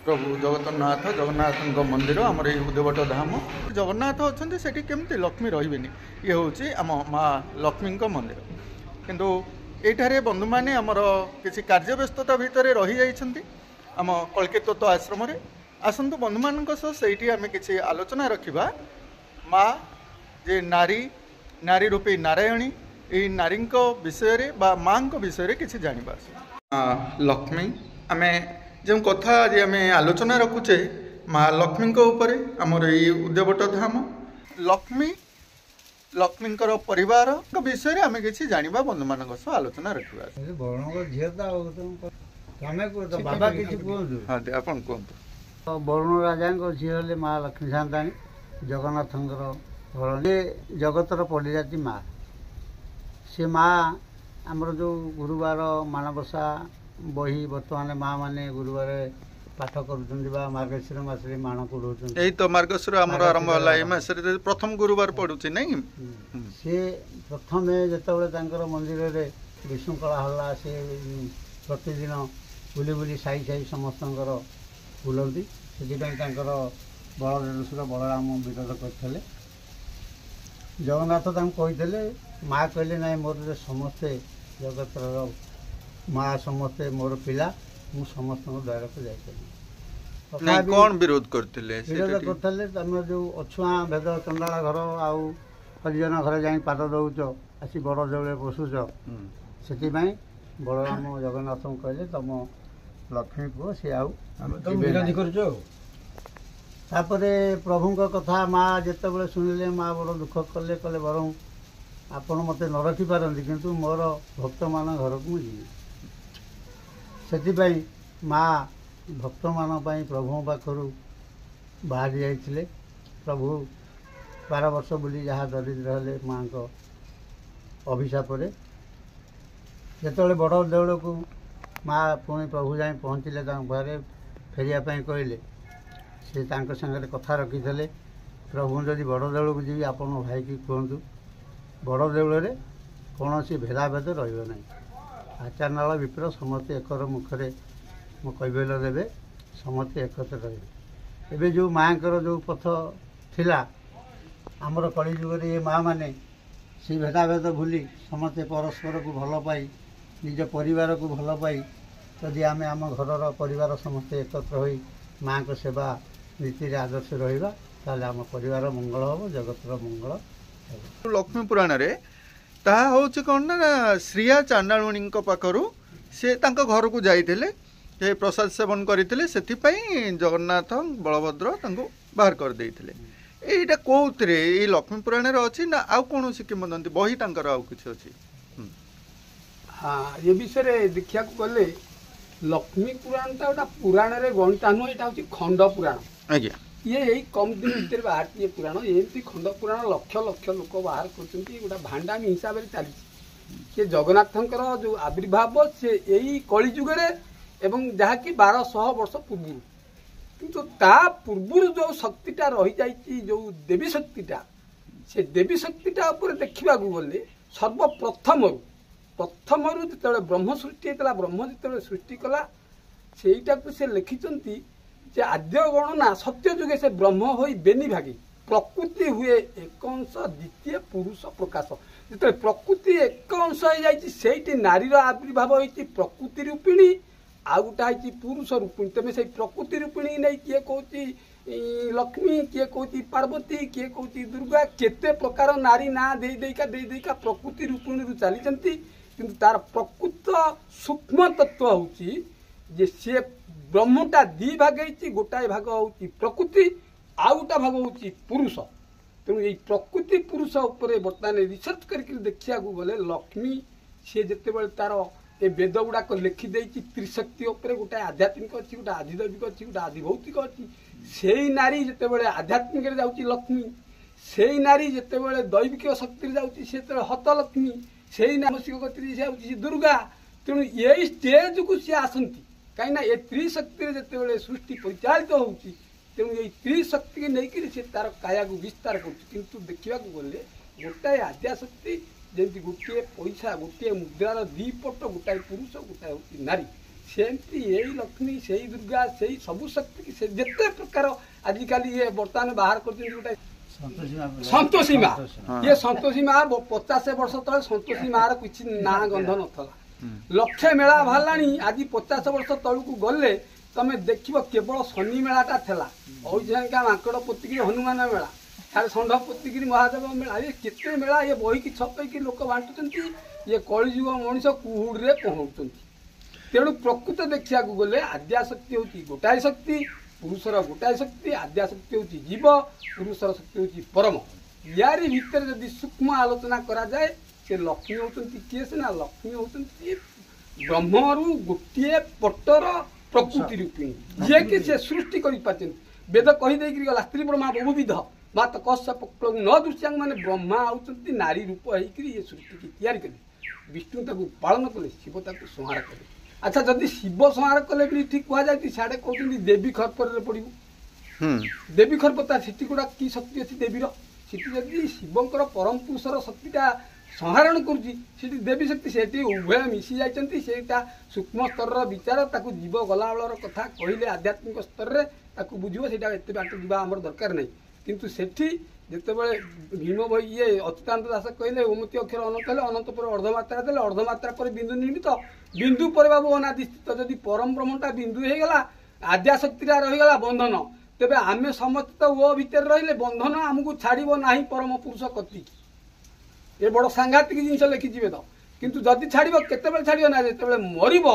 प्रभु जगन्नाथ जगन्नाथ मंदिर आम उद्यवट धाम जगन्नाथ अच्छा से केमती लक्ष्मी रही ये हूँ आम माँ लक्ष्मी मंदिर किंतु ये बंधु मैंने आमर किसी कार्य व्यस्तता भितर रही जाइछन्ति आम कल्कित आश्रम आसतु बंधु मान सही आम किसी आलोचना रखा माँ जे नारी नारी रूपी नारायणी यही नारी विषय माँ विषय किसी जाना लक्ष्मी आम जो कथा आज आम आलोचना रखुचे माँ लक्ष्मी उपर आमर ये उद्यवट धाम लक्ष्मी लक्ष्मी परिवार विषय आम किसी जाना बंधु मान आलोचना रखा वरुण राजा झील माँ लक्ष्मी सान्ताणी जगन्नाथ जगतर पड़जाती माँ से माँ आमर जो गुरुवार माणबसा बही बर्तमान माँ मैंने गुरुवार पाठ कर मार्गशीर मसरे माण पढ़ाऊँ यही तो मार्गशीर आरंभ है प्रथम गुरुवार पड़ुची नहीं सी प्रथम जो मंदिर में विशृंखला हल्ला से प्रतिदिन बुली बुली साई साई समस्त बुलाती से बलदेश्वर बलराम विरोध करते जगन्नाथ कहते माँ कहले ना मोर समस्ते जगत माँ समस्ते मोर पिला मु समस्त द्वार को जाए कौन विरोध करते तुम जो अछुआ भेद चंडाला घर आउ हरिजन घर जा पाद दौच आसी बड़ देवले बसुच से बलराम जगन्नाथ कहले तुम लक्ष्मी पुओ सी आरोधी कर प्रभु कथा माँ जिते शुणिले माँ बड़ दुख कले कले बरं आपण मत न रखिपारती किंतु मोर भक्त मान घर को मुझे से माँ भक्त मान प्रभु पाखर बाहरी जाते प्रभु 12 वर्ष बुली जहाँ दरिद्र हेले माँ को अभिशाप जो बड़ देवल को माँ पुणी प्रभु जाए पहुँचले घरे फेरियापाई कहले से सागर कथा रखी प्रभु जदि बड़ देवल को जी आप भाई की कहतु बड़ देवल कौन सी भेदाभेद रही आचारनाल विप्र समस्ते एकर मुखरे मो कैबल्य देवे समस्ते एकत्र रहे एवं जो माँ जो पथ थिला आमर कलिजुग ये माँ मैंने से भेदाभेद भूली समस्ते परस्पर को भल पाई निज परिवार को भल पाई जदि आम आम घर परिवार समस्ते एकत्र हो माँ को सेवा नीति आदर्श रहा ताले आम परिवार मंगल हम जगतर मंगल लक्ष्मी पुराण रे ताहा होची कौन ना श्रिया चांडालुणी पाखर से घर को जाते प्रसाद सेवन करते से जगन्नाथ बलभद्र बाहर कर देते यहाँ कौन ये लक्ष्मी पुराण अच्छी ना आउ कौन किंवदंती बही आउ कि अच्छी हाँ ये विषय देखा गले लक्ष्मी पुराण तो गोटा पुराण रे गणिता नुह यहाँ हूँ खंड पुराण आज्ञा ये यही कम दिन भितर बाहर ये पुराण एमती खंड पुराण लक्ष लक्ष लोक बाहर कर गोटा भांडामी हिसाब से चली जगन्नाथंकर जो आविर्भाव से यही कलिजुगे एवं जहाँकि 1200 वर्ष पूर्व किंतु ता पूर्व जो शक्तिटा रही जाइए जो देवी शक्तिटा से देवी शक्तिटा ऊपर देखा गले सर्वप्रथम प्रथम जो ब्रह्म सृष्टि होता ब्रह्म जो सृष्टि कला से लिखिं जे आद्य गणना सत्य जुगे से ब्रह्म हो बेनी भागी प्रकृति हुए एक अंश द्वितीय पुरुष प्रकाश जो प्रकृति एक अंश हो जाती नारी आविर्भाव होती प्रकृति रूपिणी आ गोटा पुरुष रूपिणी तेज से प्रकृति रूपिणी नहीं किए कौन लक्ष्मी किए कौन पार्वती किए कौन दुर्गा केते प्रकार नारी ना देका प्रकृति रूपिणी चली किंतु तार प्रकृत सूक्ष्म तत्व हूँ जे सी ब्रह्मटा दी भाग गोटाए भाग हूँ प्रकृति आ गोटा भाग हूँ पुरुष तेणु ये प्रकृति पुरुष उपर बर्तमान रिसर्च करके देखा गले लक्ष्मी सी जिते तार ये वेद गुड़ाक लिखिदे त्रिशक्ति उपर गोटाए आध्यात्मिक अच्छी गोटे आधिदैविक अच्छी गोटे आधिभौतिक अच्छी से नारी जिते आध्यात्मिक जाऊँगी लक्ष्मी से नारी जिते दैविक शक्ति जाऊँगी से हत लक्ष्मी से मानसिक गति से दुर्गा तेणु यही स्टेज को सी आसती कहीं ये त्रिशक्ति जिते सृष्टि परिचालित होती तेणु ये त्रिशक्ति की नहीं सी तार काया को विस्तार कर देखा गले गोटाए आद्याशक्ति जमी गोटे पैसा गोटे मुद्रार 2 पट गोटाए पुरुष गोटाए हूँ नारी सेमती यही लक्ष्मी से दुर्गा से सबु शक्ति की से जिते प्रकार आजिकल ये बर्तमान बाहर कर संतोषी माँ ये संतोषी माँ 50 वर्ष तले संतोषी माँ किसी ना गंध नथला लक्षे मेला बाहर आज 50 वर्ष तलू गले तमे देख केवल शनि मेलाटा था औका माकड़ पोतिक हनुमान मेला सारे षंढ पोतिक महादेव मेला ये केते मेला ये बही की छपैकी लोक बांटुंट ये कलिजुग मनीष कुहुड़ी पहुँचुं तेणु प्रकृत देखा गले आद्याशक्ति हूँ गोटाए शक्ति पुरुषर गोटाए शक्ति आद्याशक्ति हूँ जीव पुरुषर शक्ति हूँ परम यारी भितर जदि सूक्ष्म आलोचना करा जाए से लक्ष्मी होती किए सीना लक्ष्मी होती ब्रह्मरु गोटे पटर प्रकृति रूपिणी जे कि से सृष्टि कर वेद कहीदे गला स्त्री ब्रह्मा बहुविध मात कश्यप न दृश्यांग मैंने ब्रह्मा होती नारी रूप होकर ये सृष्टि की तैयारी कले विष्णु ताकू पालन कले शिव ताकू संहार कले अच्छा जदि शिव संहार कले भी ठीक कह जाए साढ़े कहते देवी खरपर पड़ो देवी खरपता सीटी गुड़ा कि शक्ति अच्छी देवीर सीटी जदि शिवंकर परम पुरुषर शक्तिटा संहारण करुँची देवी शक्ति से उभय मिसी जाइंट सेटा सूक्ष्म स्तर विचार ताकू जीव गला बेलर कथा कहले आध्यात्मिक स्तर में बुझे से एत बाट जा आम दरकार नहीं किंतु सेठी जितेबाला भीम भाई ये अच्युतानंद दास कहले ओमती अक्षर अनंत हेले अनंत पर अर्धमात्रा देले अर्धमात्रा पर बिंदु निर्मित बिंदु पर बाबू अनादि स्थित जदि परम ब्रह्मटा बिंदु हो गला आद्याशक्तिटा रहीगला बंधन तेबे आमे समस्त तो वो भितर रहिले बंधन आमको छाड़ब ना परम पुरुष कति ये बड़ सांघातिक जिनस लिखिजे तो किंतु जदि छाड़ केते छाड़ ना जिते मरब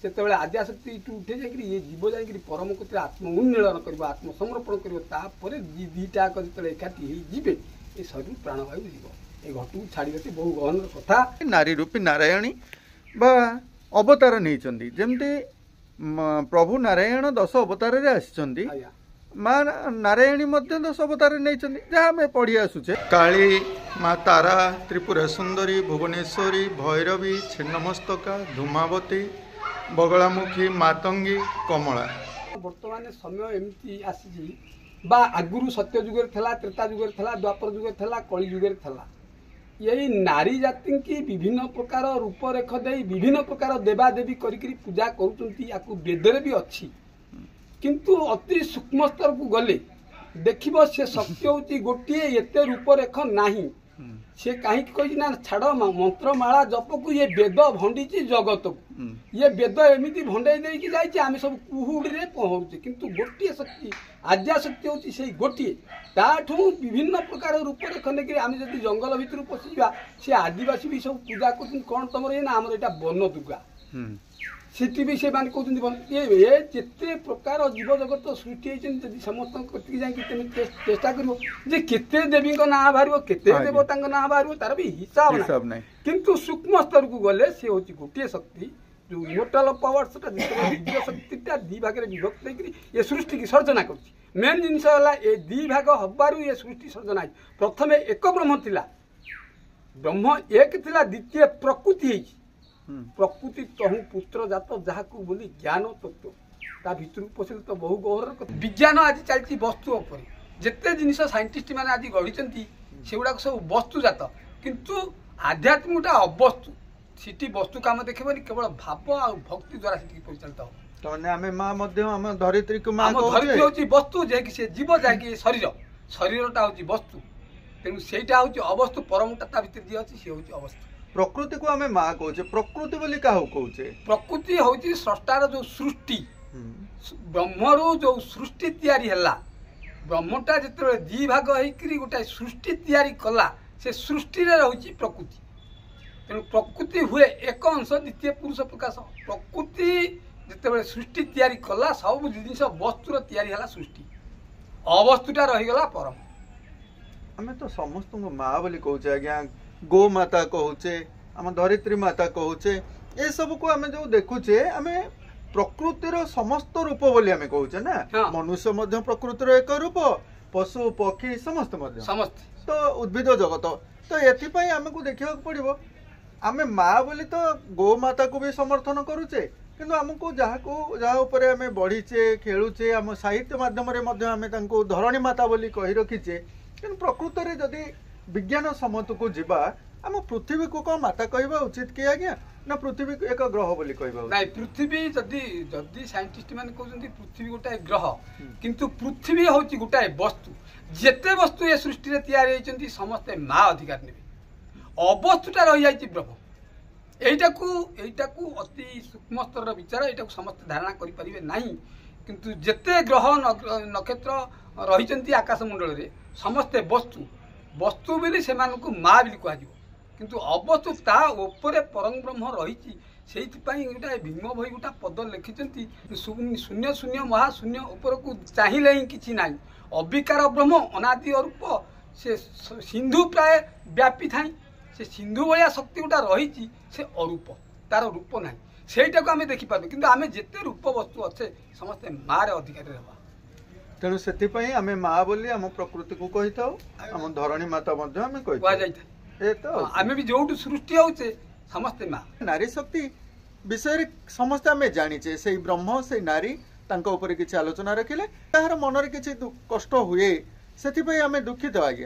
से आद्याशक्ति उठे जाए ये जीव जा परम कति आत्म उन्मीलन कर आत्मसमर्पण कर दीटा जो एकाठी जीवे ये शरीर प्राणवायु जीव ये घटू छाड़े बहु गहन कथा नारी रूपी नारायणी बा अवतार नहीं जमती प्रभु नारायण 10 अवतार आसी माँ नारायणी 10 अवतार नहीं जहाँ आम पढ़ी आसुचे काली माँ तारा त्रिपुरा सुंदरी भुवनेश्वरी भैरवी छिन्नमस्तका धूमावती बगलामुखी मातंगी कमला वर्तमान समय एमती आसी बा आगुरु सत्य जुगे थला त्रेता जुगे थला द्वापर जुगे थला कली जुगे थला यही नारी जाति की विभिन्न प्रकार रूपरेख दे विभिन्न प्रकार देवादेवी करी पूजा करुँच वेदरे भी अच्छी किंतु अति सूक्ष्म स्तर को गले देखिब से शक्ति होती गोटे एते रूपरेख नहीं से कहीं कही ना छाड़ मंत्रमाला जप को ये वेद भंडी जगत को ये वेद एमती भंडई देकी जाइए आम सब कुहुड़ी पहुँचे किंतु गोटे शक्ति आद्याशक्ति होती से गोटे ताठू विभिन्न प्रकार रूपरेख लेकिन आम जब जंगल भितर पशिजा से आदिवासी भी सब पूजा कर कौन तुम ये ना आमर यहाँ वन दुर्गा सीटी भी से मान कहते ये जिते प्रकार जीव जगत सृष्टि होती समस्त चेष्टा कर देवी ना बाहर केते देवता ना बाहर तार भी हिसाब ना किंतु सूक्ष्म स्तर को गले सी हूँ गोटे शक्ति जो इमोर्टाल पावर्स दिव्य शक्तिटा दी भाग में विभक्त ये सृष्टि की सर्जना कर मेन जिनस है दी भाग हबार ये सृष्टि सर्जना प्रथम एक ब्रह्म थिला ब्रह्म एक थिला द्वितीय प्रकृति प्रकृति तहु पुत्र जात जहाँ को बोली ज्ञान तत्व ता भितर पशिल तो बहु गहर विज्ञान आज चलती वस्तु उपर जिते जिनिस साइंटिस्ट मैंने आज गढ़ी से गुड़ाक सब वस्तुजात किंतु आध्यात्मिकटा अवस्तु सीटी वस्तु काम देखबनी केवल भाव आ भक्ति द्वारा सीटी परिचालित हो तो आमे मां मध्य हम धरित्री को मां धरित्री होची वस्तु जे कि से जीव जाय कि शरीर शरीरटा होची वस्तु तेनु सेटा होची अवस्तु परमटा ता भितर जे होची से होची अवस्तु प्रकृति को आमे मां कहूचे प्रकृति बोली काहू कहूचे प्रकृति होची सृष्टार जो सृष्टि ब्रह्मरु जो सृष्टि तैयारी हला ब्रह्मटा जते दी भाग होइकरी गोटा सृष्टि तैयारी कला से सृष्टि रे होची प्रकृति तेणु प्रकृति हुए एक अंश द्वितीय पुरुष प्रकाश प्रकृति जिते सृष्टि तैयारी कला सब जिन वस्तुर तैयारी हला सृष्टि अवस्तुटा रहीगला परम आमे तो समस्त माँ बोली कहूचे आज्ञा गो माता कहूचे आम धरित्री माता कहूचे ये सब को आमे जो देखुचे आमे प्रकृतिर समस्त रूप बोली आमे कहूचे ना मनुष्य मध्य प्रकृतिर एक रूप पशु पक्षी समस्त तो उद्भिद जगत तो एथिपाई आमको देखा पड़ो आमे माँ बोली तो गो माता को भी समर्थन करुचे किंतु आमको जहाँ ऊपर आमे बढ़ीचे खेलुचे आम साहित्य माध्यम आमे तांको धरणी माता बोली कही रखीचे किंतु प्रकृत में जदि विज्ञान सम्मत को जीवा आम पृथ्वी को कौन माता कहवा उचित कि आज्ञा ना पृथ्वी एक ग्रह बोली कहबा नाइ पृथ्वी जदि जदि साइंटिस्ट माने कहउछन्ती पृथ्वी गोटाए ग्रह किंतु पृथ्वी होची गोटाए वस्तु जेते वस्तु ए सृष्टि रे तयार होइछन्ती समस्त मा अधिकार नेबे अवस्तुटा रहि जाइछि ब्रह्म एइटाकू अति सूक्ष्म स्तर विचार एइटाकू समस्त धारणा करि परिबे नाही किंतु जेते ग्रह नक्षत्र रहिछन्ती आकाश मंडल रे समस्त वस्तु वस्तु बिली सेमानकू मा बिली कहै किंतु अवस्तु ता ऊपर परम ब्रह्म रही से गोटा भीम भई गोटा पद लिखिं शून्य शून्य महाशून्य ऊपर को चाहिए ही कि ना अविकार ब्रह्म अनादि रूप से सिंधु प्राय व्यापी था से सिंधु भाया शक्ति गोटा रही से अरूप तार रूप ना सेटा को आम देखिपार कि आम जिते रूप वस्तु अच्छे समस्ते माँ अधिकारी रहा तेणु से आम माँ बोली आम प्रकृति को कही था आम धरणी माता तो आम भी जो सृष्टि होचे समस्ते माँ नारी शक्ति विषय समस्त आम जाचे से ब्रह्म से नारी तांको ऊपर किसी आलोचना रखिले तार मन किसी कष्ट हुए से आम दुखित आज्ञा